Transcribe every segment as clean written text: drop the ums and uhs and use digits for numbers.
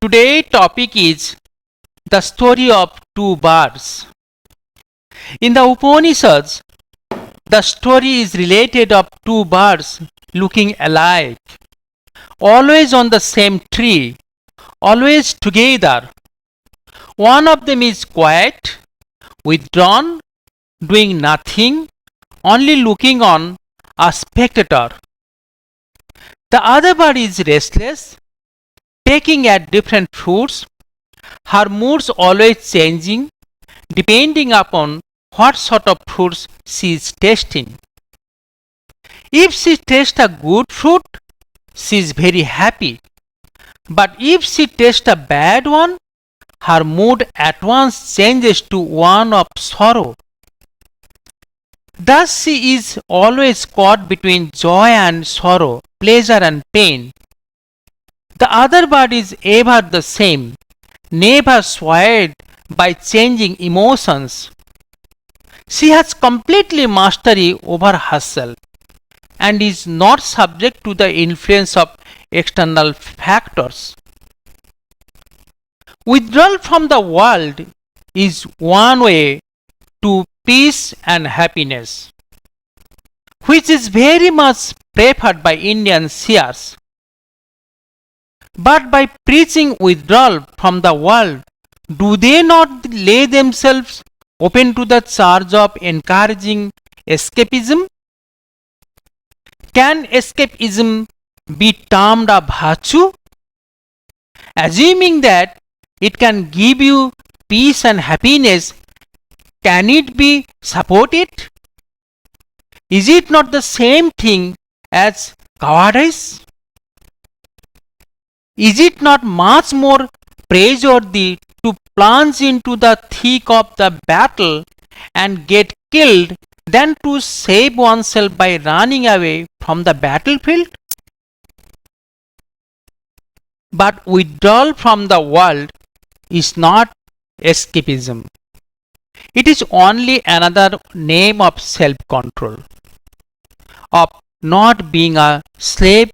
Today's topic is the story of two birds. In the Upanishads, the story is related of two birds looking alike, always on the same tree, always together. One of them is quiet, withdrawn, doing nothing, only looking on, a spectator. The other bird is restless, taking at different fruits, her moods always changing depending upon what sort of fruits she is tasting. If she tastes a good fruit, she is very happy. But if she tastes a bad one, her mood at once changes to one of sorrow. Thus she is always caught between joy and sorrow, pleasure and pain. The other bird is ever the same, never swayed by changing emotions. She has completely mastery over herself and is not subject to the influence of external factors. Withdrawal from the world is one way to peace and happiness, which is very much preferred by Indian seers. But by preaching withdrawal from the world, do they not lay themselves open to the charge of encouraging escapism? Can escapism be termed a virtue? Assuming that it can give you peace and happiness, can it be supported? Is it not the same thing as cowardice? Is it not much more praiseworthy to plunge into the thick of the battle and get killed than to save oneself by running away from the battlefield? But withdrawal from the world is not escapism. It is only another name of self-control, of not being a slave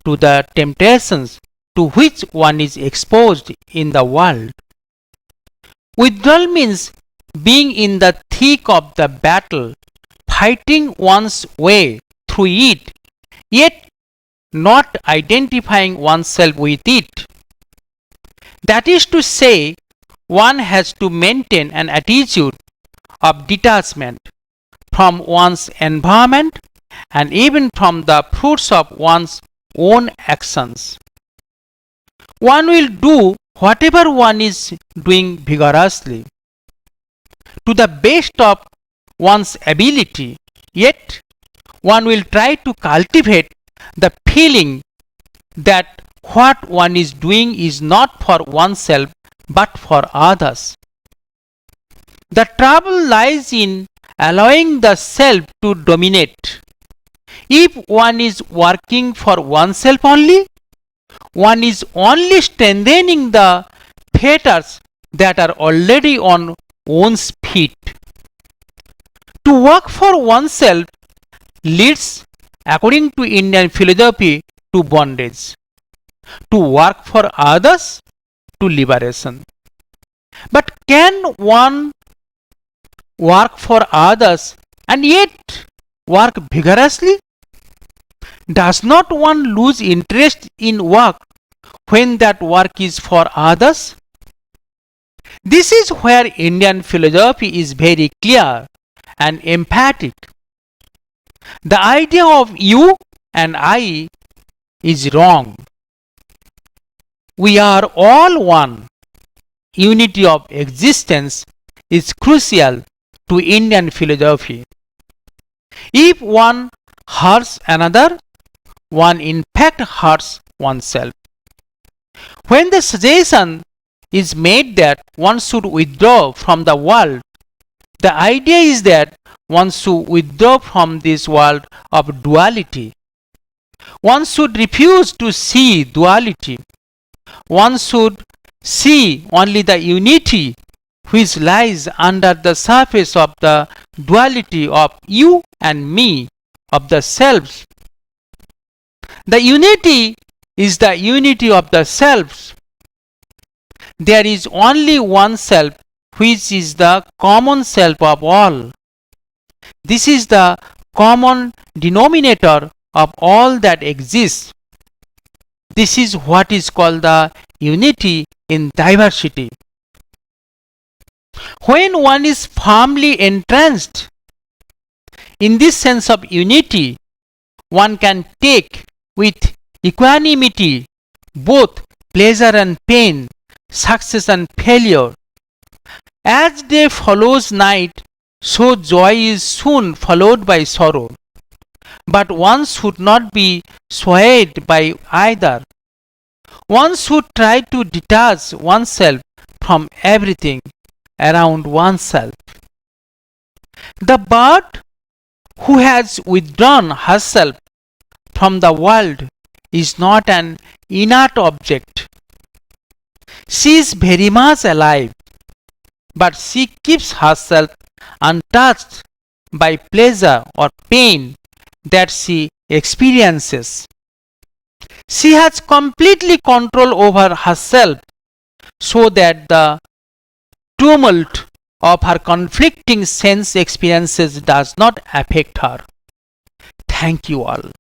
to the temptations to which one is exposed in the world. Withdrawal means being in the thick of the battle, fighting one's way through it, yet not identifying oneself with it. That is to say, one has to maintain an attitude of detachment from one's environment and even from the fruits of one's own actions. One will do whatever one is doing vigorously, to the best of one's ability, yet one will try to cultivate the feeling that what one is doing is not for oneself but for others. The trouble lies in allowing the self to dominate. If one is working for oneself only, one is only strengthening the fetters that are already on one's feet. To work for oneself leads, according to Indian philosophy, to bondage. To work for others, to liberation. But can one work for others and yet work vigorously? Does not one lose interest in work when that work is for others? This is where Indian philosophy is very clear and emphatic. The idea of you and I is wrong. We are all one. Unity of existence is crucial to Indian philosophy. If one hurts another, one in fact hurts oneself. When the suggestion is made that one should withdraw from the world, the idea is that one should withdraw from this world of duality. One should refuse to see duality. One should see only the unity which lies under the surface of the duality of you and me, of the selves. The unity is the unity of the selves. There is only one self, which is the common self of all. This is the common denominator of all that exists. This is what is called the unity in diversity. When one is firmly entranced in this sense of unity, one can take with equanimity both pleasure and pain, success and failure. As day follows night, so joy is soon followed by sorrow. But one should not be swayed by either. One should try to detach oneself from everything around oneself. The bird who has withdrawn herself from the world is not an inert object. She is very much alive, but she keeps herself untouched by pleasure or pain that she experiences. She has completely control over herself so that the tumult of her conflicting sense experiences does not affect her. Thank you all.